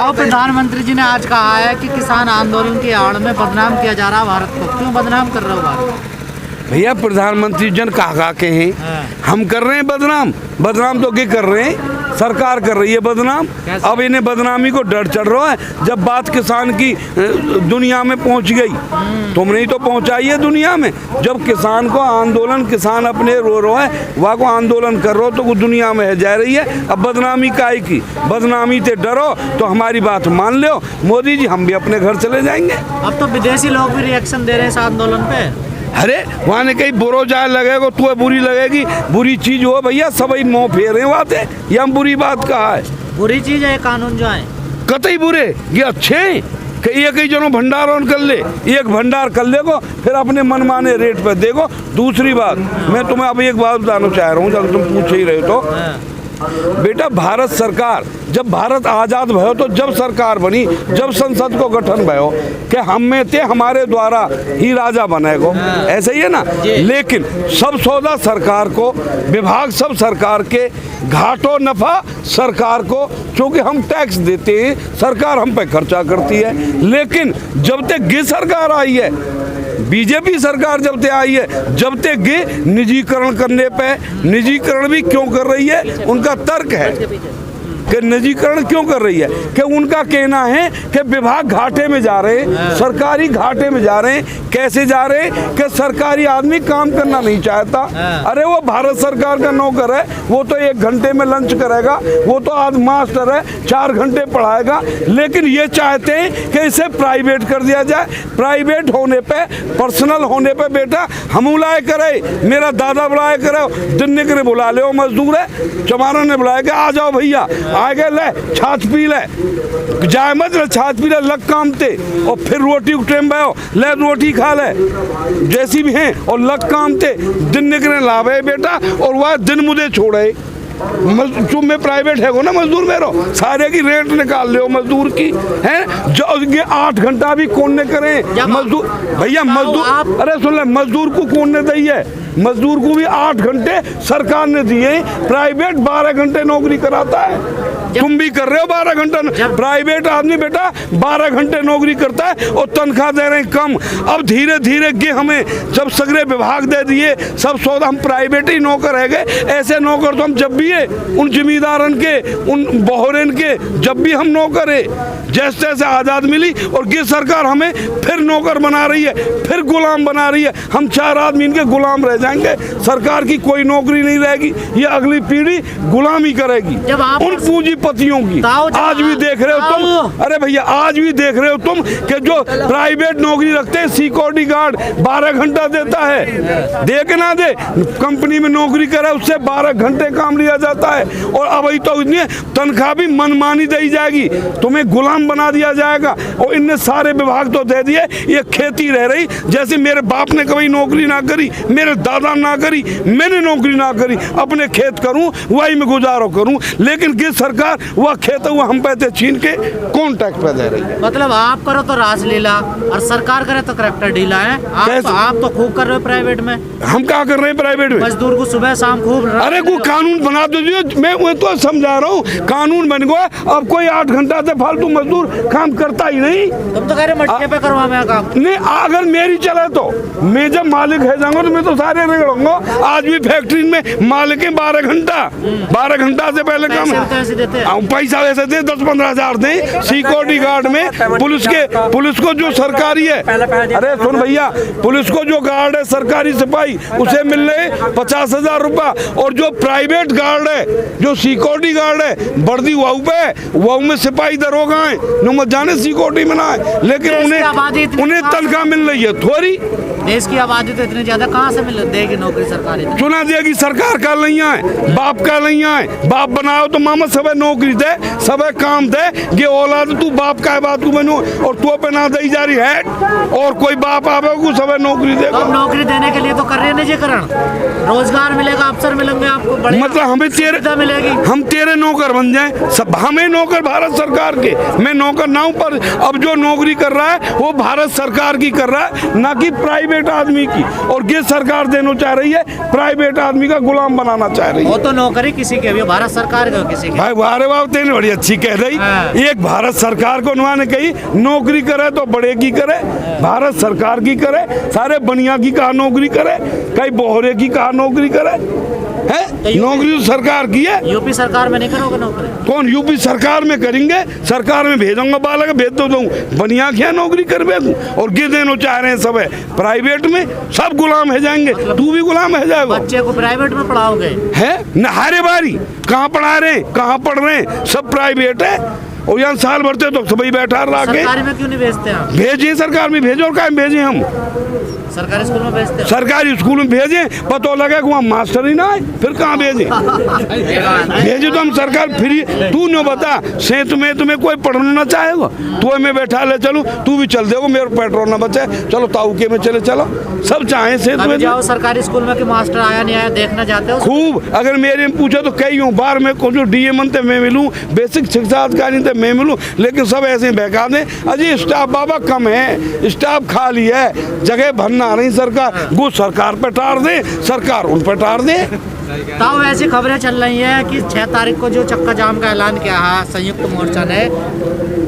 बताओ, प्रधानमंत्री जी ने आज कहा है कि किसान आंदोलन की आड़ में बदनाम किया जा रहा है भारत को। क्यों बदनाम कर रहे हो भारत? भैया प्रधानमंत्री जन कहा के हैं, हम कर रहे हैं बदनाम। बदनाम तो क्या कर रहे हैं, सरकार कर रही है बदनाम। अब इन्हें बदनामी को डर चढ़ रहा है। जब बात किसान की दुनिया में पहुंच गई, तुमने ही तो पहुंचाई है दुनिया में। जब किसान को आंदोलन, किसान अपने रो है, वह को आंदोलन कर रहे हो तो वो दुनिया में है जा रही है। अब बदनामी काहे की? बदनामी से डरो तो हमारी बात मान लो मोदी जी, हम भी अपने घर चले जाएंगे। अब तो विदेशी लोग भी रिएक्शन दे रहे हैं इस आंदोलन पे। अरे वहाँ ने कहीं बुरो जाए लगेगा तो बुरी लगेगी, बुरी चीज हो भैया, सभी मुँह फेरे बातें। ये हम बुरी बात कहा है, बुरी चीज है कानून जो है, कतई बुरे। ये अच्छे हैं कि एक ही जनों भंडार ऑन कर ले, एक भंडार कर ले को, फिर अपने मनमाने रेट पे देखो। दूसरी बात, मैं तुम्हें अब एक बात बताना चाह रहा हूँ, जब तुम पूछ ही रहे हो तो बेटा, भारत सरकार जब भारत आजाद भयो तो जब सरकार बनी, जब संसद को गठन भयो कि हम में थे, हमारे द्वारा ही राजा बनेगो, ऐसे ही है ना। लेकिन सब सौदा सरकार को, विभाग सब सरकार के, घाटो नफा सरकार को, क्योंकि हम टैक्स देते हैं, सरकार हम पे खर्चा करती है। लेकिन जब तक ये सरकार आई है, बीजेपी सरकार जब तक आई है, जब तक ये निजीकरण करने पे, निजीकरण भी क्यों कर रही है, उनका तर्क है कि निजीकरण क्यों कर रही है, कि उनका कहना है कि विभाग घाटे में जा रहे हैं, सरकारी घाटे में जा रहे हैं। कैसे जा रहे हैं कि सरकारी आदमी काम करना नहीं चाहता। अरे वो भारत सरकार का नौकर है, वो तो 1 घंटे में लंच करेगा, वो तो आज मास्टर है, 4 घंटे पढ़ाएगा। लेकिन ये चाहते हैं कि इसे प्राइवेट कर दिया जाए। प्राइवेट होने पे, पर्सनल होने पे बेटा हम बुलाए करे, मेरा दादा बुलाए करे, दिन के बुला ले, मजदूर है, चमारा ने बुलाया कि आ जाओ भैया, आगे ले छाछ पी ले, जाए मत ले छाछ पी ले, लग काम ते, और फिर रोटी टाइम भयो ले, रोटी खा ले, जैसी भी हैं, और लग काम ते, दिन निकले लावे बेटा, और वह दिन मुझे छोड़े। तुम में प्राइवेट है वो ना, मजदूर मेरो सारे की रेट निकाल ले मजदूर की है, जो ये 8 घंटा भी कौन ने करे मजदूर भैया, मजदूर, अरे सुन ले, मजदूर को कौन ने दी है, मजदूर को भी 8 घंटे सरकार ने दिए। प्राइवेट 12 घंटे नौकरी कराता है, तुम भी कर रहे हो 12 घंटा। प्राइवेट आदमी बेटा 12 घंटे नौकरी करता है और तनख्वाह दे रहे हैं कम। अब धीरे धीरे के हमें जब सगरे विभाग दे दिए, सब सौदा, हम प्राइवेट ही नौकर रह गए। ऐसे नौकर तो हम जब भी है उन जिम्मेदारन के, उन बहोरन के, जब भी हम नौकर है, जैसे जैसे आजाद मिली और ये सरकार हमें फिर नौकर बना रही है, फिर गुलाम बना रही है। हम 4 आदमी इनके गुलाम रह जाएंगे, सरकार की कोई नौकरी नहीं रहेगी, ये अगली पीढ़ी गुलामी करेगी उन पूंजीपतियों की। आज भी देख रहे हो तुम, अरे भैया आज भी देख रहे हो तुम कि जो प्राइवेट नौकरी रखते हैं, सिक्योरिटी गार्ड 12 घंटा देता है, दे के ना दे, कंपनी में नौकरी करे उससे 12 घंटे काम लिया जाता है। और अब तो इतनी तनख्वाह भी मनमानी दी जाएगी, तुम्हें गुलाम बना दिया जाएगा। और इनने सारे विभाग तो दे दिए, ये खेती रह रही जैसे मेरे बाप ने कभी नौकरी ना करी, मेरे दादा ना करी, मैंने नौकरी ना करी, अपने खेत करूं, वही में गुजारो करूं। लेकिन किस सरकार वह खेत हुआ हम पैसे छीन के कौन टैक्स पे दे रही है? मतलब आप करो तो रासलीला और सरकार करे तो करैक्टर ढीला है। आप तो खूब कर रहे हो प्राइवेट में। हम क्या कर रहे हैं प्राइवेट में? मजदूर को सुबह शाम खूब, अरे को कानून बना दीजिए, मैं वो तो समझा रहा हूँ, कानून बन गया। अब कोई 8 घंटा से फालतू मजदूर काम करता ही नहीं। तुम तो कह रहे मटके पे करवा मैं काम नहीं, अगर मेरी चले तो मैं जब मालिक है जाऊंगा तो मैं तो सारे रगड़ूंगा। आज भी फैक्ट्री में मालिक है 12 घंटा से पहले काम, पैसा वैसे दे 10-15 हजार दे। सिक्योरिटी गार्ड में पुलिस को जो सरकारी है, अरे सुन भैया, पुलिस को जो गार्ड है सरकारी सिपाही, उसे मिल रहे 50,000 रुपया। और जो प्राइवेट गार्ड है, जो सिक्योरिटी गार्ड है, वर्दी वाऊ में सिपाही दरोगा है, मत जाने सिक्योरिटी में ना है, लेकिन उन्हें तनख्वाह मिल रही है थोड़ी। देश की आबादी तो इतनी ज्यादा, कहाँ से मिल देगी नौकरी सरकारी? चुना देगी सरकार का नहीं है, बाप का नहीं है। बाप बनाओ तो मामा सब नौकरी दे, सब काम दे, ये औलाद तू बाप का है, बात तू बनो, और तू पे ना दी जा रही है, और कोई बाप आवे को सब नौकरी दे। तो नौकरी देने के लिए तो कर रहे हैं निजीकरण, रोजगार मिलेगा, अवसर मिलेंगे आपको, मतलब हमें तेरे मिलेगी, हम तेरे नौकर बन जाए सब, हमें नौकर भारत सरकार के, मैं नौकर ना हूं, पर अब जो नौकरी कर रहा है वो भारत सरकार की कर रहा है, ना कि प्राइवेट प्राइवेट आदमी की, और ये सरकार देना चाह रही है प्राइवेट आदमी का गुलाम बनाना चाह रही है। वो तो नौकरी किसी के भी, भारत सरकार के हो किसी के। भाई वारे बाप तेने बड़ी अच्छी कह रही। हाँ। एक भारत सरकार को उन्होंने कही नौकरी करे तो बड़े की करे, भारत सरकार की करे, सारे बनिया की कहा नौकरी करे, कई बोहरे की कहा नौकरी करे है। नौकरी तो सरकार की है। यूपी सरकार में नहीं करोगे नौकरी? कौन यूपी सरकार में करेंगे? सरकार में भेजूंगा बालक, भेज दो दूँ बनिया क्या नौकरी करवे दूँ, और गिर देना चाह रहे हैं सब है प्राइवेट में, सब गुलाम है जाएंगे, तू भी गुलाम है जाएगा। बच्चे को प्राइवेट में पढ़ाओगे? है नहारे बारी कहाँ पढ़ा रहे हैं, कहाँ पढ़ रहे हैं, सब प्राइवेट है। और यहाँ साल भरते तो सभी बैठा रहा के सरकारी में क्यों नहीं भेजते आप? भेजिए सरकार में, भेजो और क्या भेजें हम? सरकारी स्कूल में भेजते हो? सरकारी स्कूल में भेजें, पता लगे कि वहाँ मास्टर ही ना है, फिर कहाँ भेजें? भेजे तो हम सरकार फ्री। तू न बता सेत में तुम्हें कोई पढ़ना ना चाहेगा, तो मैं बैठा ले चलूँ, तू भी चल देगा, मेरे पेट्रोल ना बचे, चलो ताऊके में चले चलो, सब चाहे सेत में जाओ सरकारी स्कूल में कि मास्टर आया नहीं आया देखना चाहते हो? खूब। अगर मेरे में पूछो तो कई हूँ बार में को जो डीएम थे मैं मिलूँ, बेसिक शिक्षा अधिकारी थे मैं मिलूँ, लेकिन सब ऐसे बहका दें अजी स्टाफ बाबा कम है, स्टाफ खाली है, जगह भरना नहीं सरकार, वो सरकार पे टार दे, सरकार उन पर टार दे। ताऊ ऐसी खबरें चल रही हैं कि 6 तारीख को जो चक्का जाम का ऐलान किया है संयुक्त मोर्चा ने,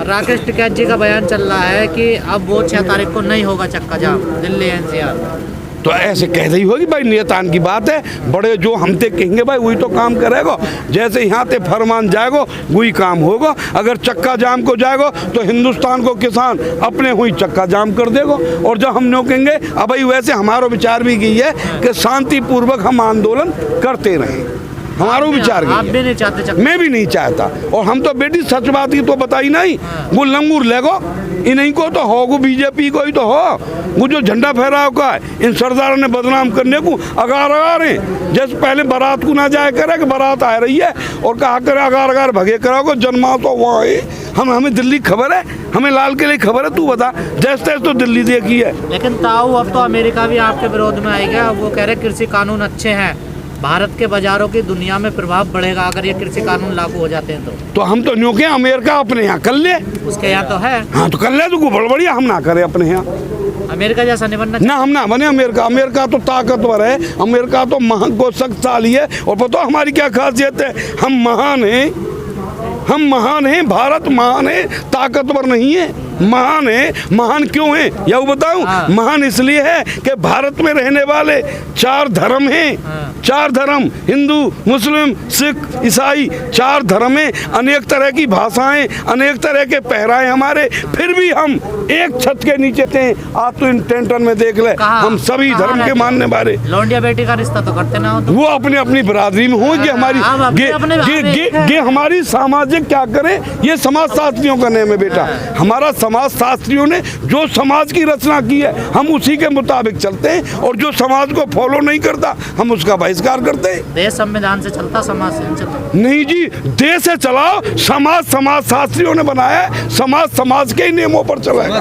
राकेश टिकैत जी का बयान चल रहा है कि अब वो 6 तारीख को नहीं होगा चक्का जाम दिल्ली एनसीआर। तो ऐसे कह रही होगी भाई, नेतान की बात है, बड़े जो हम ते कहेंगे भाई वही तो काम करेगा, जैसे यहाँ ते फरमान जाएगा वही काम होगा। अगर चक्का जाम को जाएगा तो हिंदुस्तान को किसान अपने हुई चक्का जाम कर देगा, और जब हम लोग कहेंगे अब भाई वैसे हमारा विचार भी की है कि शांतिपूर्वक हम आंदोलन करते रहें, हमारा विचार आप भी नहीं चाहते चक्का? मैं भी नहीं चाहता, और हम तो बेटी सच बात की तो बताई नहीं, वो लंगूर लेगो इन्हीं को तो हो, बीजेपी को ही तो हो, वो जो झंडा फहराव का है इन सरदारों ने बदनाम करने को अगार हैं। जैसे पहले बारात को ना जाया करे कि बारात आ रही है और कहा करे अगार भगे कराओगे, जन्मा तो वहाँ है, हमें दिल्ली खबर है, हमें लाल किले खबर है, तू बता जैसे तैसे तो दिल्ली देखी है। लेकिन ताऊ अब तो अमेरिका भी आपके विरोध में आएगा, वो कह रहे कृषि कानून अच्छे हैं, भारत के बाजारों की दुनिया में प्रभाव बढ़ेगा अगर ये कृषि कानून लागू हो जाते हैं तो हम तो न्यू के अमेरिका अपने यहाँ कर ले, उसके यहाँ तो है। हाँ तो कर ले, तो बढ़िया हम ना करें अपने यहाँ, अमेरिका जैसा नहीं बनना ना हम ना बने अमेरिका तो ताकतवर है, अमेरिका तो महान को शक्तिशाली है, और पता हमारी क्या खासियत है, हम महान हैं, भारत महान है, ताकतवर नहीं है, महान है। महान क्यों है यह बताऊं? महान इसलिए है कि भारत में रहने वाले 4 धर्म हैं, 4 धर्म, हिंदू मुस्लिम सिख ईसाई, 4 धर्म हैं, अनेक तरह की भाषाएं, अनेक तरह के पहराए हमारे, फिर भी हम एक छत के नीचे थे। आप तो इन टेंटन में देख ले, हम सभी धर्म के मानने वाले। लौंडिया बेटी का रिश्ता तो करते ना हो तो? वो अपनी अपनी बिरादरी में हो, ये हमारी सामाजिक क्या करे, ये समाज शास्त्रियों का नेम है बेटा, हमारा समाज शास्त्रियों ने जो समाज की रचना की है हम उसी के मुताबिक चलते हैं, और जो समाज को फॉलो नहीं करता हम उसका बहिष्कार करते हैं। देश संविधान से चलता, समाज से नहीं चलता। नहीं जी, देश से चलाओ, समाज शास्त्रियों ने बनाया है, समाज के ही नियमों पर चलेगा,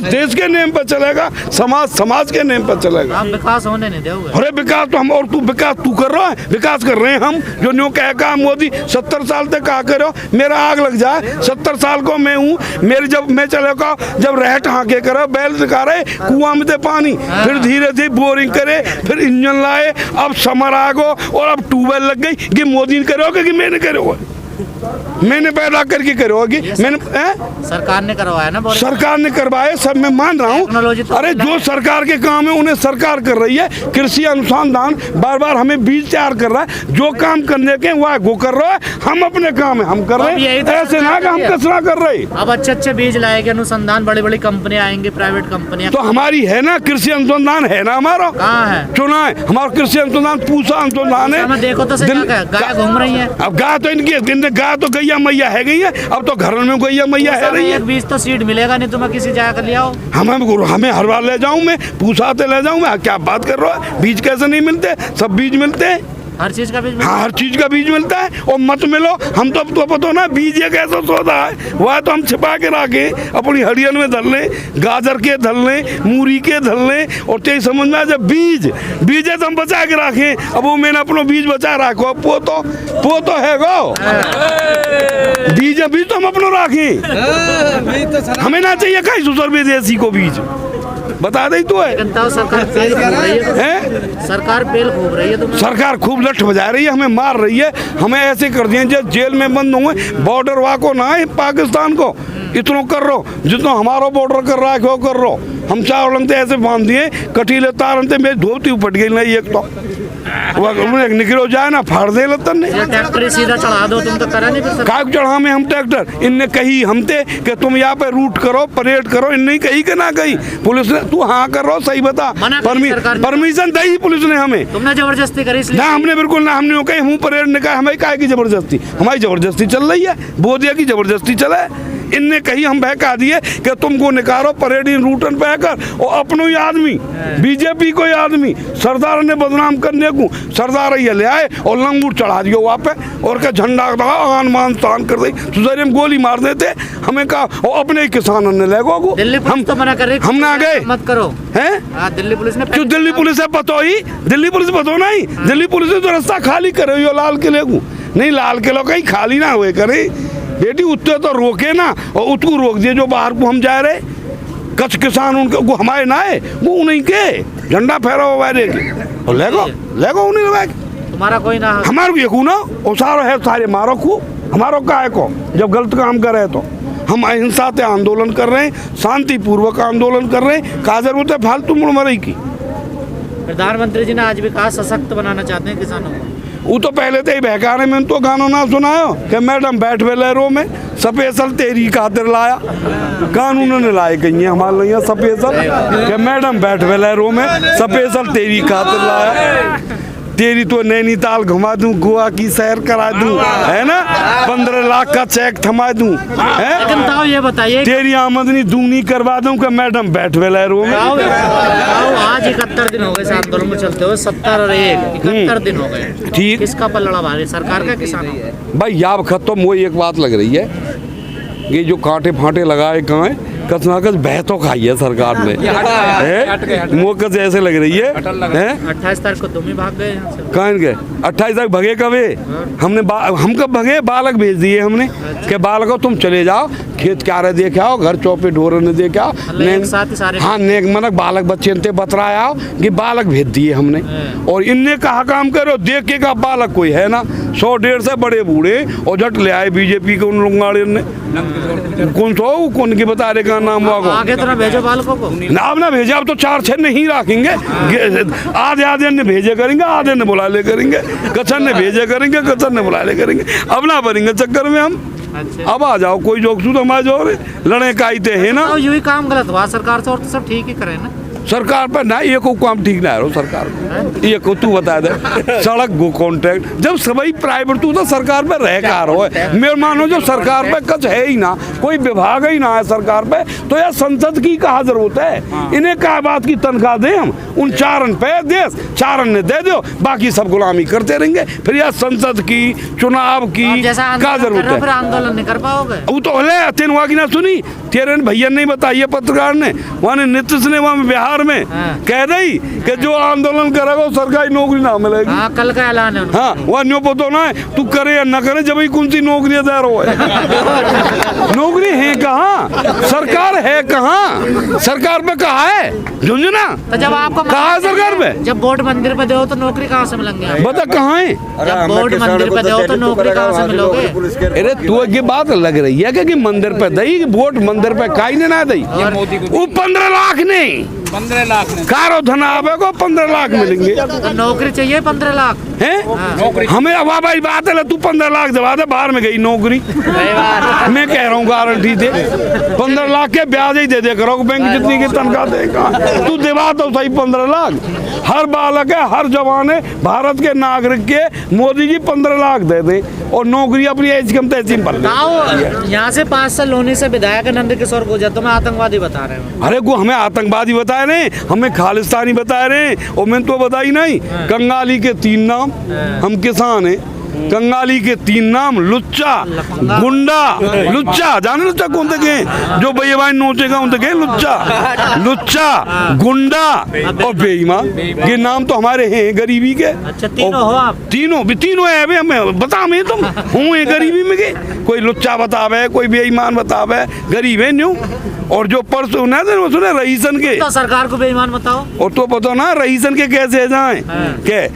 देश के नियम पर चलेगा, समाज के नियम पर चलेगा। आप विकास होने नहीं दोगे? अरे विकास तो हम, और तू कर रहा है, विकास कर रहे हैं हम, जो न्यू कहा मोदी 70 साल तक कहा करो मेरा आग लग जाए, 70 साल को मैं हूँ, मेरी जब मैं चले का जब रहट हाँके करे, बैल दिखा रहे, कुआं में दे पानी, फिर धीरे धीरे बोरिंग करे, फिर इंजन लाए, अब समर आ गो और अब ट्यूबवेल लग गई। कि मोदी ने करोगे कि मैंने करोगे? मैंने पैदा करके करोगी, मैंने सरकार ने करवाया ना, सरकार ने करवाया, सब मैं मान रहा हूँ। तो अरे जो सरकार के काम है उन्हें सरकार कर रही है, कृषि अनुसंधान बार हमें बीज तैयार कर रहा है, जो काम करने के वो कर रहा है, हम अपने काम है हम कर रहे हैं, ऐसे ना कि हम कसरा कर रहे। अब अच्छे बीज लाएंगे अनुसंधान, बड़ी कंपनियां आएंगी, प्राइवेट कंपनियां, तो हमारी है ना कृषि अनुसंधान है ना, हमारा कहाँ है? चुना है हमारा कृषि अनुसंधान, पूसा अनुसंधान है। देखो तो गाय घूम रही है, अब गाय तो इनकी गाय तो गैया मैया है गई है, अब तो घर में गैया मैया है रही है। बीज तो सीड मिलेगा नहीं, तुम्हें किसी जगह कर लिया हो? हमें हर बार ले जाऊं मैं, पूछाते ले जाऊं मैं, क्या बात कर रहा है? बीज कैसे नहीं मिलते? सब बीज मिलते हैं, हर चीज का बीज। हाँ हर चीज का बीज मिलता है, और मत मिलो हम तो पता ना बीज एक ऐसा सौदा है, वह तो हम छिपा के रखे अपनी हरियन में धर लें, गाजर के धर लें, मूरी के धर लें, और ते समझ में आ जाए बीज है तो हम बचा के रखें। अब वो मैंने अपना बीज बचा रखो, पो तो है गो बीज तो हम अपना रखें, हमें ना चाहिए कहीं दूसर विदेशी को बीज, बता दे तो है लेकिन तो सरकार बेल खूब रही है, सरकार बेल खूब रही है, तो सरकार खूब लठ बजा रही है, हमें मार रही है, हमें ऐसे कर दिए जैसे जेल में बंद हुए। बॉर्डर वाको ना है पाकिस्तान को इतना कर रो जितना हमारा बॉर्डर कर रहा है क्यों कर रो। हम चार लंते ऐसे बांध दिए कटीले तार मेरी धोती उपट गई नहीं एक तो निकलो जाए ना फाड़ दे लतन ने ट्रैक्टर सीधा चढ़ा दो, तुम तो करा नहीं फिर काय चढ़ा में हम ट्रैक्टर इनने कही हमते कि तुम यहाँ पे रूट करो परेड करो, इनने कही कि ना कही पुलिस ने तू हाँ कर रहा सही बता परमिशन दी पुलिस ने हमें, तुमने जबरदस्ती करी ना हमने बिल्कुल ना हमने कही हूँ परेड ने कहा हमें काय की जबरदस्ती, हमारी जबरदस्ती चल रही है बोधिया की जबरदस्ती चले। इनने कही हम बहका दिए कि तुमको निकालो परेड इन रूटन पे कर और अपनो ही आदमी बीजेपी को आदमी सरदार ने बदनाम करने को सरदार ये ले आए और लंगूर चढ़ा दियो वहाँ पे और क्या झंडा आन मान तान कर दी सुजरिया में गोली मार देते। हमें कहा और अपने ही किसानों ने ले गो हम तो मना कर रहे हम ना गए मत करो हैं दिल्ली पुलिस ने क्यों दिल्ली पुलिस है पतो ही दिल्ली पुलिस पतो नहीं दिल्ली पुलिस ने तो रास्ता खाली करे हो लाल किले को नहीं लाल किलो कहीं खाली ना हुए करे बेटी उत्ते तो रोके ना और उसको रोक दिए जो बाहर को हम जा रहे कच्छ किसान उनके हमारे ना है वो उन्हीं के झंडा फहरा हुआ है और लेगो उन्हीं लगा तुम्हारा कोई ना हमारे ये ना और सारो है सारे मारो को हमारो काय को जब गलत काम करे तो हम अहिंसा से आंदोलन कर रहे हैं शांतिपूर्वक आंदोलन कर रहे हैं का जरूरत है फालतू मुड़मरई की। प्रधानमंत्री जी ने आज भी कहा सशक्त बनाना चाहते हैं किसानों को, वो तो पहले तो ही बहकाने में तो गाना ना सुनायो कि मैडम बैठ वेलेरो में स्पेशल तेरी खातिर लाया कानून ने लाए गई है हमारे लिए स्पेशल कि मैडम बैठ वेलेरो में स्पेशल तेरी खातिर लाया तेरी तो नैनीताल घुमा दूं गोवा की सैर करा दूं है ना 15 लाख का चेक थमा दूं लेकिन ताऊ ये बताइए तेरी आमदनी दूनी करवा दूं कि मैडम बैठ वेलेरो में। आज 71 दिन हो गए आंदोलन में चलते हुए 70 और 1 71 दिन हो गए ठीक किसका पलड़ा भारी सरकार का किसानों भाई याब खत्म वो एक बात लग रही है ये जो कांटे फांटे लगाए कहाँ है कस ना कस बह तो खाई है सरकार ने मोकस ऐसे लग रही है 28 तारीख को तुम ही भाग गए यहाँ से कहाँ गए 28 तक भगे कबे हमने हम कब भगे बालक भेज दिए हमने कि बालको तुम चले जाओ खेत क्यारे देखे आओ घर चौपे ढोर ने देखे आओ हाँ नेक मनक बालक बच्चे ने बतराए आओ कि बालक भेज दिए हमने और इनने कहा काम करो देख के का बालक कोई है ना 100-150 से बड़े बूढ़े और झट ले आए बीजेपी के उन लोग ने कौन की बता रहे का नाम आगे तो ना भेजो बालकों को नाम ना भेजा अब तो 4-6 नहीं रखेंगे आधे ने भेजे करेंगे आधे ने बुला ले करेंगे कचन ने भेजे करेंगे कचन ने बुला ले करेंगे अब ना बनेंगे चक्कर में हम अब आ जाओ कोई जोक तो हमारे जो लड़े काईते है ना यही काम गलत हुआ सरकार से और तो सब ठीक ही करे ना सरकार पर ना ये को काम ठीक ना है सरकार को ये को तू बता दे सड़क गो कॉन्ट्रैक्ट जब सभी प्राइवेट तू तो सरकार पे रह का रहो है मेरे मानो जो सरकार पे कुछ है ही ना कोई विभाग ही ना है सरकार पे तो यार संसद की कहा जरूरत है इन्हें क्या बात की तनख्वाह दे हम उन चारन पे देश चारन ने दे दो बाकी सब गुलामी करते रहेंगे फिर यार संसद की चुनाव की क्या जरूरत है आंदोलन नहीं कर पाओगे वो तो तेन वहाँ की ना सुनी तेरे भैया नहीं बताइए पत्रकार ने वहाँ नीतीश ने वहाँ बिहार में कह रही कि जो आंदोलन करेगा सरकारी नौकरी ना मिलेगी कल का ऐलान है हाँ वह न्यो पता ना है तू करे या ना करे जब कौन सी नौकरियां दे रहा है नौकरी है कहाँ सरकार है कहाँ सरकार पे कहा है झुंझुना तो जब आपको कहा है सरकार पे जब वोट मंदिर पे दो तो नौकरी कहाँ से मिलेंगे बता कहाँ है जब वोट मंदिर पे दो तो नौकरी कहाँ से मिलोगे अरे तू ये बात लग रही है कि मंदिर पे दई वोट मंदिर पे काई ने ना दई वो 15 लाख नहीं 15 लाख कारो धन आवे को 15 लाख मिलेंगे तो नौकरी चाहिए 15 लाख है हमें अब भाई बात है तू 15 लाख दबा दे बाहर में गई नौकरी मैं कह रहा हूँ गारंटी दे 15 लाख के ब्याज ही दे करो बैंक जितनी की तनख्वाह देगा तू दिवा तो सही 15 लाख हर बालक है हर जवान है भारत के नागरिक के मोदी जी 15 लाख दे दे और नौकरी अपनी ऐसी कम तैसी यहाँ से 5 साल होने से विधायक नंद किशोर गुर्जर तुम्हें आतंकवादी बता रहे हो अरे को हमें आतंकवादी बता रहे हमें खालिस्तानी बता रहे और मैंने तो बताई नहीं कंगाली के 3 नाम हम किसान हैं कंगाली के 3 नाम लुच्चा गुंडा लुच्चा जाने लुच्चा कौन थे जो बेईमान नोचेगा उन तक लुच्चा गुंडा और बेईमान ये नाम तो हमारे हैं गरीबी के अच्छा तीनों हो आप तीनों है अभी हमें बता मैं तुम हूँ गरीबी में के कोई लुच्चा बतावे कोई बेईमान बतावे गरीब है न्यू और जो परसों ना थे वो सुने रईसन के, तो सरकार को बेईमान बताओ। और तो पता ना रईसन के कैसे जाए के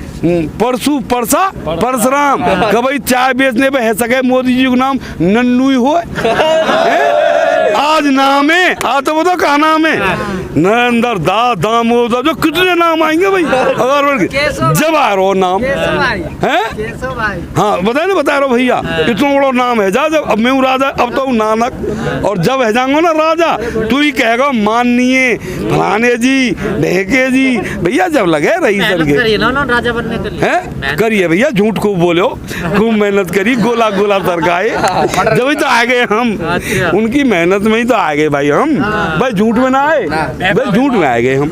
परसू परसा परशुराम कभी चाय बेचने पे है सके मोदी जी का नाम नन्नू ही हो आज नाम है। आज तो बताओ कहा नाम है नरेंद्र दास दामोदर, जो कितने नाम आएंगे भाई अगर जब आ रहा नाम है। हाँ बताए ना, बता रहा भैया इतना बड़ा नाम है जा। जब अब मैं हूँ राजा, अब तो हूँ नानक, और जब है जाऊंगा ना राजा तू ही कहेगा माननीय फलाने जी ढेके जी। भैया जब लगे रईसन के राजा बनने के लिए है करिए भैया, झूठ खूब बोलो, खूब मेहनत करी, गोला गोला सरकाए जब ही तो आ गए हम। उनकी मेहनत में ही तो आ गए भाई हम, भाई झूठ में ना आए, भाई झूठ में आ गए हम।